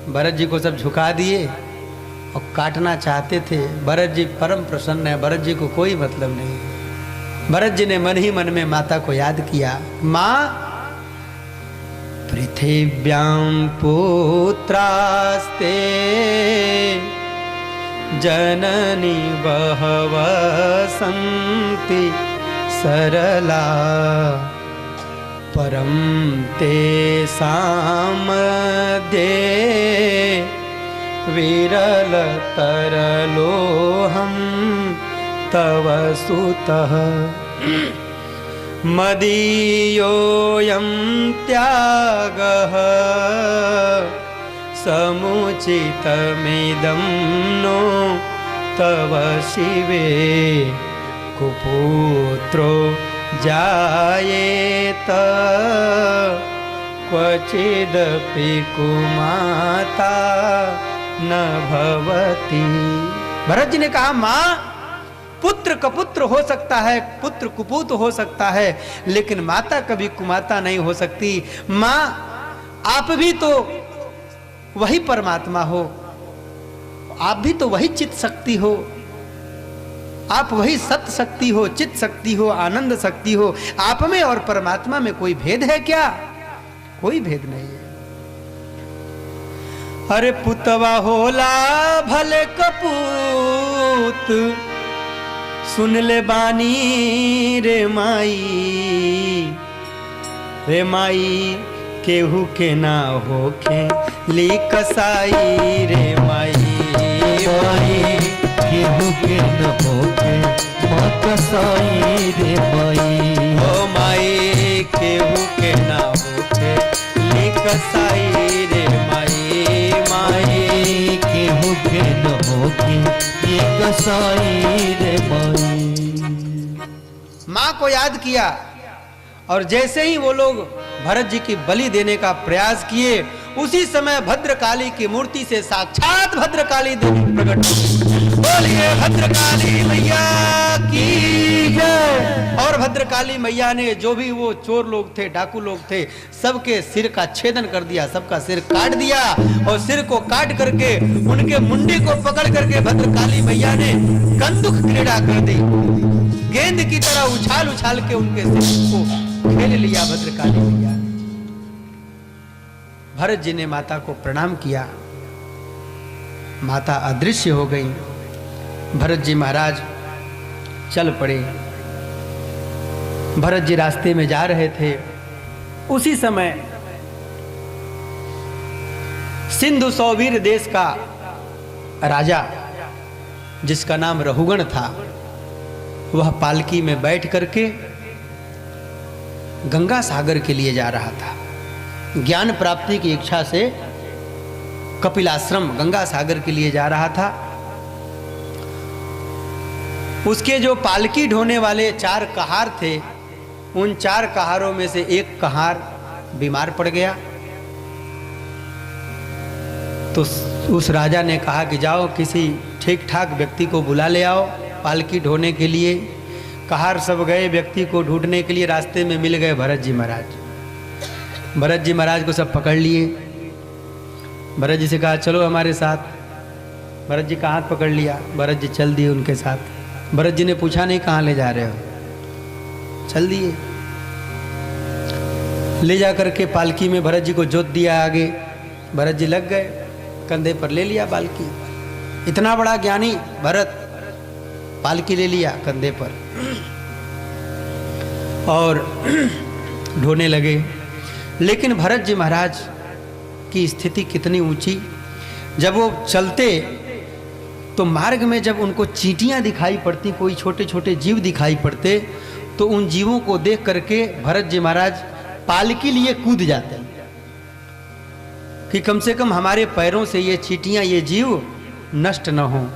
भरत जी को सब झुका दिए और काटना चाहते थे। भरत जी परम प्रसन्न है, भरत जी को कोई मतलब नहीं। भरत जी ने मन ही मन में माता को याद किया, माँ पृथिव्यां पुत्रास्ते जननी बहवः सन्ति सरला परम तेषां मध्ये विरल तरलोऽहं तव सुतः मदीयोऽयं त्यागः समुचितमिदं नो तव शिवे कुपुत्रो जायेत क्वचिदपि कुमाता न भवति। भरत जी ने कहा, माँ पुत्र कपुत्र हो सकता है, पुत्र कुपुत हो सकता है, लेकिन माता कभी कुमाता नहीं हो सकती। माँ आप भी तो वही परमात्मा हो, आप भी तो वही चित शक्ति हो, आप वही सत्य शक्ति हो, चित शक्ति हो, आनंद शक्ति हो। आप में और परमात्मा में कोई भेद है क्या? कोई भेद नहीं है। अरे पुतवा होला भले कपूत, सुन ले बानी रे माई, रे माई केहू के ना होखे ली कसाई रे माई, माई केहू के न होखे माँ कसाई रे माई, ओ माई केहू के ना होखे ली कसाई रे माई, माई केहू के न होखे ये कसाई रे माई। माँ को याद किया और जैसे ही वो लोग भरत जी की बलि देने का प्रयास किए, उसी समय भद्रकाली की मूर्ति से साक्षात भद्रकाली देवी प्रकट हो गई। बोलिए भद्रकाली मैया की जय। और भद्रकाली मैया ने जो भी वो चोर लोग थे, डाकू लोग थे, सबके सिर का छेदन कर दिया, सबका सिर काट दिया और सिर को काट करके उनके मुंडी को पकड़ करके भद्रकाली मैया ने कंदुक क्रीड़ा कर दी। गेंद की तरह उछाल उछाल के उनके सिर को खेल लिया भद्रकाली मैया। भरत जी ने माता को प्रणाम किया, माता अदृश्य हो गई। भरत जी महाराज चल पड़े। भरत जी रास्ते में जा रहे थे, उसी समय सिंधु सौवीर देश का राजा, जिसका नाम रहुगण था, वह पालकी में बैठ करके गंगा सागर के लिए जा रहा था। ज्ञान प्राप्ति की इच्छा से कपिलाश्रम गंगा सागर के लिए जा रहा था। उसके जो पालकी ढोने वाले 4 कहार थे, उन 4 कहारों में से एक कहार बीमार पड़ गया। तो उस राजा ने कहा कि जाओ किसी ठीक ठाक व्यक्ति को बुला ले आओ पालकी ढोने के लिए। कहार सब गए व्यक्ति को ढूंढने के लिए, रास्ते में मिल गए भरत जी महाराज। भरत जी महाराज को सब पकड़ लिए। भरत जी से कहा चलो हमारे साथ। भरत जी का हाथ पकड़ लिया, भरत जी चल दिए उनके साथ। भरत जी ने पूछा नहीं कहाँ ले जा रहे हो, चल दिए। ले जा करके पालकी में भरत जी को जोत दिया आगे। भरत जी लग गए, कंधे पर ले लिया पालकी। इतना बड़ा ज्ञानी भरत, पालकी ले लिया कंधे पर और ढोने लगे। लेकिन भरत जी महाराज की स्थिति कितनी ऊंची, जब वो चलते तो मार्ग में जब उनको चींटियां दिखाई पड़ती, कोई छोटे छोटे जीव दिखाई पड़ते, तो उन जीवों को देख करके भरत जी महाराज पालकी लिए कूद जाते कि कम से कम हमारे पैरों से ये चींटियां, ये जीव नष्ट न हो,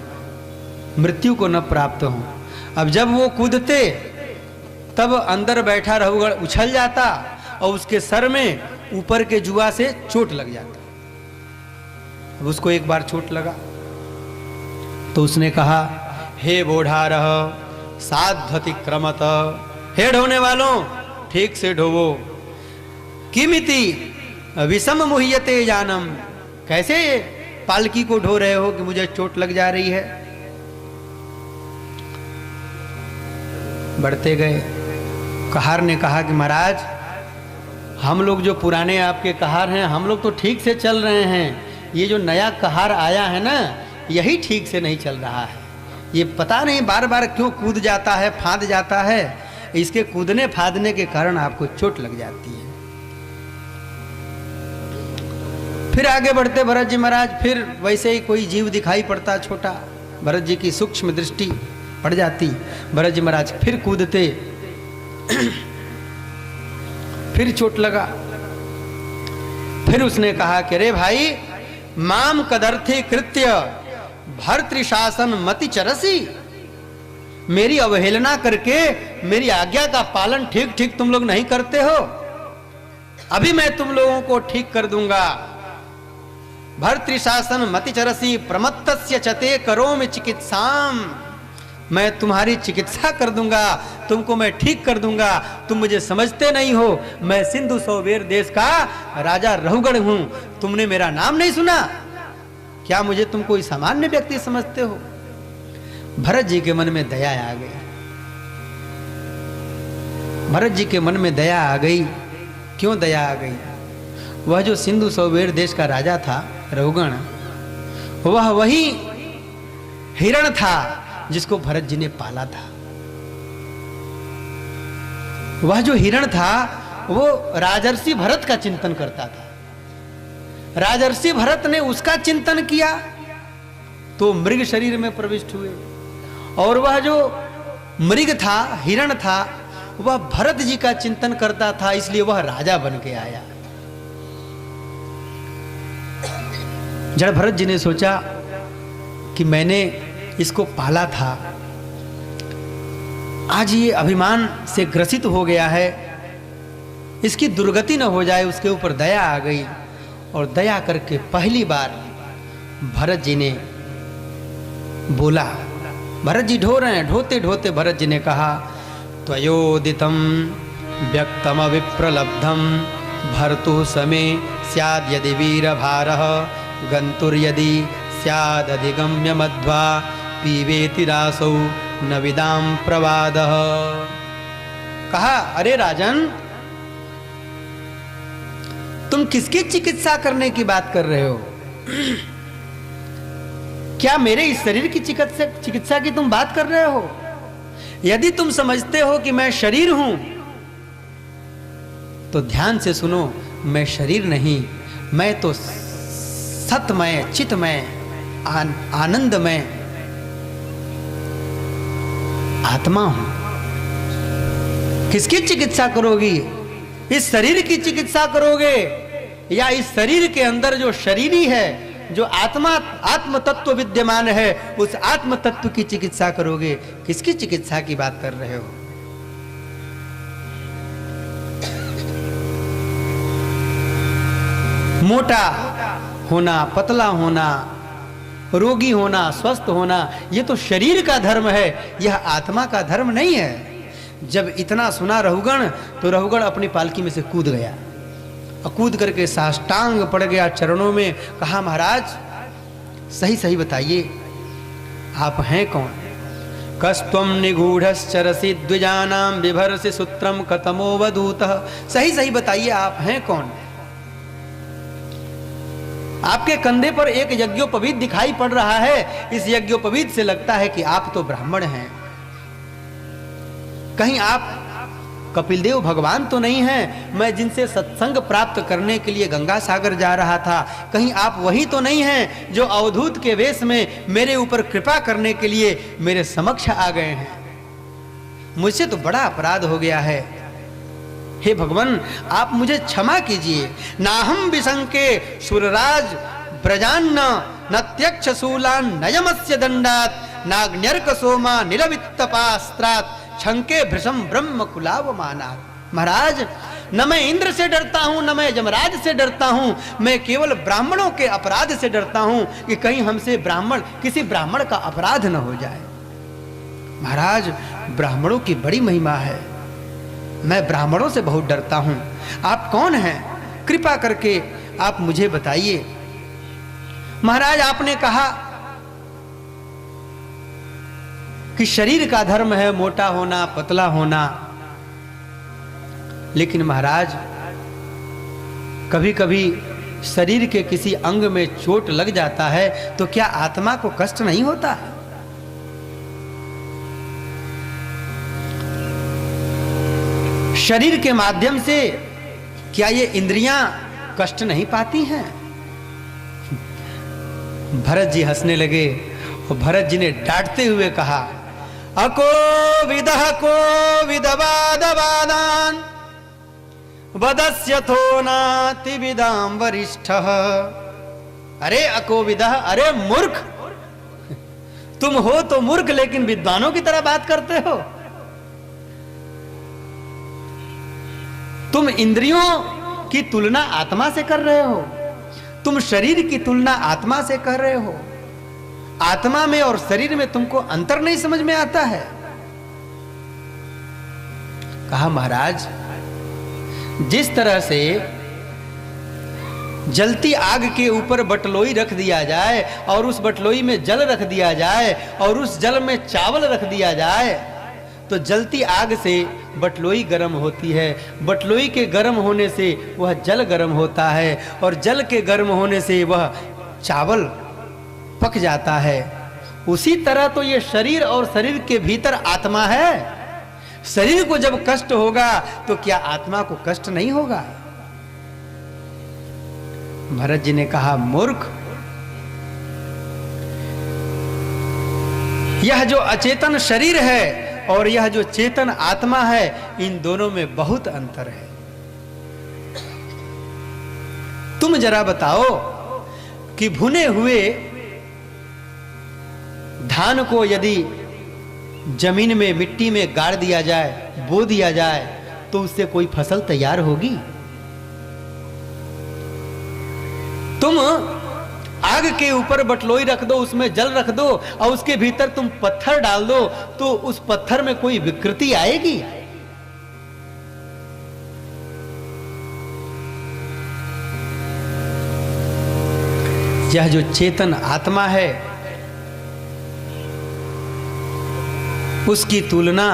मृत्यु को न प्राप्त हो। अब जब वो कूदते तब अंदर बैठा रहुगण उछल जाता और उसके सर में ऊपर के जुआ से चोट लग जाता। अब उसको एक बार चोट लगा तो उसने कहा, हे बोढ़ा रह साध्वति क्रमत, हे ढोने वालों ठीक से ढोवो। किमिति विषम मुह्यते जानम, कैसे पालकी को ढो रहे हो कि मुझे चोट लग जा रही है। बढ़ते गए। कहार ने कहा कि महाराज, हम लोग जो पुराने आपके कहार हैं, हम लोग तो ठीक से चल रहे हैं, ये जो नया कहार आया है ना, यही ठीक से नहीं चल रहा है। ये पता नहीं बार बार क्यों कूद जाता है, फांद जाता है। इसके कूदने फादने के कारण आपको चोट लग जाती है। फिर आगे बढ़ते भरत जी महाराज, फिर वैसे ही कोई जीव दिखाई पड़ता छोटा, भरत जी की सूक्ष्म दृष्टि पड़ जाती। भरत जी महाराज फिर कूदते, फिर चोट लगा। फिर उसने कहा कि अरे भाई, माम कदर्थे कृत्य भर्तृशासन मति चरसी, मेरी अवहेलना करके मेरी आज्ञा का पालन ठीक ठीक तुम लोग नहीं करते हो। अभी मैं तुम लोगों को ठीक कर दूंगा। भर्तृशासन मति चरसी प्रमत्तस्य चते करोमि चिकित्साम, मैं तुम्हारी चिकित्सा कर दूंगा, तुमको मैं ठीक कर दूंगा। तुम मुझे समझते नहीं हो, मैं सिंधु सौवेर देश का राजा रहुगण हूं। तुमने मेरा नाम नहीं सुना क्या? मुझे तुम कोई सामान्य व्यक्ति समझते हो? भरत जी के मन में दया आ गई। भरत जी के मन में दया आ गई। क्यों दया आ गई? वह जो सिंधु सौवेर देश का राजा था रहुगण, वह वही हिरण था जिसको भरत जी ने पाला था। वह जो हिरण था वो राजर्षि भरत का चिंतन करता था। राजर्षि भरत ने उसका चिंतन किया तो मृग शरीर में प्रविष्ट हुए, और वह जो मृग था, हिरण था, वह भरत जी का चिंतन करता था, इसलिए वह राजा बन के आया। जब भरत जी ने सोचा कि मैंने इसको पाला था, आज ये अभिमान से ग्रसित हो गया है, इसकी दुर्गति न हो जाए, उसके ऊपर दया आ गई। और दया करके पहली बार भरत जी ने बोला। भरत जी ढो रहे हैं, ढोते ढोते भरत जी ने कहा, त्वयोदितं व्यक्तम विप्रलब्धम भर्तु समे स्याद् यदि वीरभारः गन्तुर्यदि स्यादधिगम्य मध्वा पीवेति रासौ न विदाम प्रवादः। कहा, अरे राजन, तुम किसकी चिकित्सा करने की बात कर रहे हो? क्या मेरे इस शरीर की चिकित्सा की तुम बात कर रहे हो? यदि तुम समझते हो कि मैं शरीर हूं तो ध्यान से सुनो, मैं शरीर नहीं, मैं तो सतमय, चितमय, आनंदमय आत्मा हूं। किसकी चिकित्सा करोगी? इस शरीर की चिकित्सा करोगे या इस शरीर के अंदर जो शरीरी है, जो आत्म तत्व विद्यमान है, उस आत्म तत्व की चिकित्सा करोगे? किसकी चिकित्सा की बात कर रहे हो? मोटा होना, पतला होना, रोगी होना, स्वस्थ होना, ये तो शरीर का धर्म है, यह आत्मा का धर्म नहीं है। जब इतना सुना रहुगण, तो रहुगण अपनी पालकी में से कूद गया, और कूद करके साष्टांग पड़ गया चरणों में। कहा, महाराज सही सही बताइए, आप हैं कौन? कस्त्वम निगूढ़श्चरसि द्विजानां बिभर्षि सूत्रम कतमोवधूतः। सही सही बताइए, आप हैं कौन? आपके कंधे पर एक यज्ञोपवीत दिखाई पड़ रहा है, इस यज्ञोपवीत से लगता है कि आप तो ब्राह्मण हैं। कहीं आप कपिलदेव भगवान तो नहीं हैं, मैं जिनसे सत्संग प्राप्त करने के लिए गंगा सागर जा रहा था? कहीं आप वही तो नहीं हैं जो अवधूत के वेश में मेरे ऊपर कृपा करने के लिए मेरे समक्ष आ गए हैं? मुझसे तो बड़ा अपराध हो गया है। हे भगवान, आप मुझे क्षमा कीजिए। नाहम विशंके सुरराज ब्रजान्न न त्यक्ष शूलान नयमस्य दंडात नाग्न्यर्क सोमा निलवित्तपास्त्रात छंके भृशम ब्रह्म कुलावमानात्। महाराज, न मैं इंद्र से डरता हूं, न मैं यमराज से डरता हूं, मैं केवल ब्राह्मणों के अपराध से डरता हूं कि कहीं हमसे किसी ब्राह्मण का अपराध न हो जाए। महाराज, ब्राह्मणों की बड़ी महिमा है, मैं ब्राह्मणों से बहुत डरता हूं। आप कौन हैं? कृपा करके आप मुझे बताइए। महाराज आपने कहा कि शरीर का धर्म है मोटा होना, पतला होना, लेकिन महाराज कभी कभी शरीर के किसी अंग में चोट लग जाता है तो क्या आत्मा को कष्ट नहीं होता? शरीर के माध्यम से क्या ये इंद्रियां कष्ट नहीं पाती हैं? भरत जी हंसने लगे और भरत जी ने डांटते हुए कहा, अको विदह को विदवादवादान वदस्यथो नाति विदाम वरिष्ठः। अरे अको विदह, अरे मूर्ख, तुम हो तो मूर्ख लेकिन विद्वानों की तरह बात करते हो। तुम इंद्रियों की तुलना आत्मा से कर रहे हो, तुम शरीर की तुलना आत्मा से कर रहे हो। आत्मा में और शरीर में तुमको अंतर नहीं समझ में आता है। कहा महाराज, जिस तरह से जलती आग के ऊपर बटलोई रख दिया जाए और उस बटलोई में जल रख दिया जाए और उस जल में चावल रख दिया जाए तो जलती आग से बटलोई गर्म होती है, बटलोई के गर्म होने से वह जल गर्म होता है और जल के गर्म होने से वह चावल पक जाता है। उसी तरह तो ये शरीर और शरीर के भीतर आत्मा है। शरीर को जब कष्ट होगा तो क्या आत्मा को कष्ट नहीं होगा? भरत जी ने कहा, मूर्ख, यह जो अचेतन शरीर है और यह जो चेतन आत्मा है, इन दोनों में बहुत अंतर है। तुम जरा बताओ कि भुने हुए धान को यदि जमीन में मिट्टी में गाड़ दिया जाए, बो दिया जाए, तो उससे कोई फसल तैयार होगी? तुम आग के ऊपर बटलोई रख दो, उसमें जल रख दो और उसके भीतर तुम पत्थर डाल दो तो उस पत्थर में कोई विकृति आएगी? यह जो चेतन आत्मा है उसकी तुलना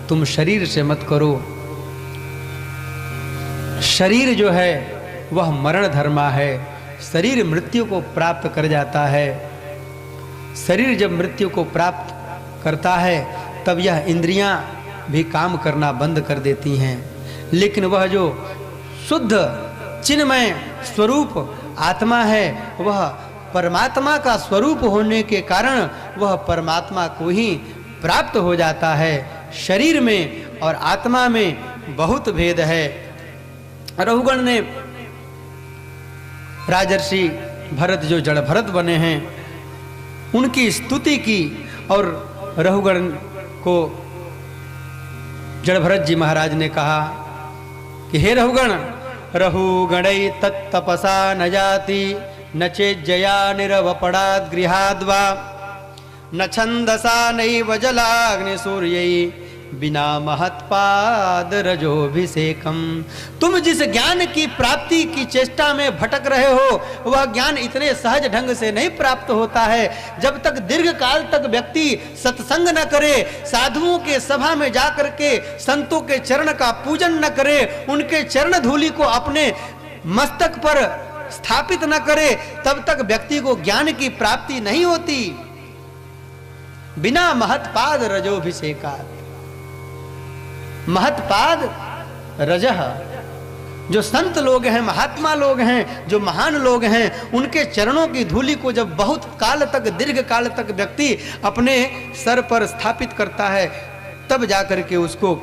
तुम शरीर से मत करो। शरीर जो है वह मरण धर्मा है, शरीर मृत्यु को प्राप्त कर जाता है। शरीर जब मृत्यु को प्राप्त करता है तब यह इंद्रियां भी काम करना बंद कर देती हैं, लेकिन वह जो शुद्ध चिन्मय स्वरूप आत्मा है वह परमात्मा का स्वरूप होने के कारण वह परमात्मा को ही प्राप्त हो जाता है। शरीर में और आत्मा में बहुत भेद है। रघुगण ने राजर्षि भरत जो जड़ भरत बने हैं उनकी स्तुति की और रघुगण को जड़ भरत जी महाराज ने कहा कि हे रघुगण, रघुगणै तत्तपसा न जाति न चेज्जया निरवपणाद् गृहाद्वा न छंदसा नैव जलाग्नि सूर्यै बिना महत्पाद रजोभिषेकम। तुम जिस ज्ञान की प्राप्ति की चेष्टा में भटक रहे हो वह ज्ञान इतने सहज ढंग से नहीं प्राप्त होता है। जब तक दीर्घ काल तक व्यक्ति सत्संग न करे, साधुओं के सभा में जाकर के संतों के चरण का पूजन न करे, उनके चरण धूलि को अपने मस्तक पर स्थापित न करे, तब तक व्यक्ति को ज्ञान की प्राप्ति नहीं होती। बिना महत्पाद रजोभिषेकात्, महत्पाद रजह, जो संत लोग हैं, महात्मा लोग हैं, जो महान लोग हैं, उनके चरणों की धूलि को जब बहुत काल तक, दीर्घ काल तक व्यक्ति अपने सर पर स्थापित करता है तब जाकर के उसको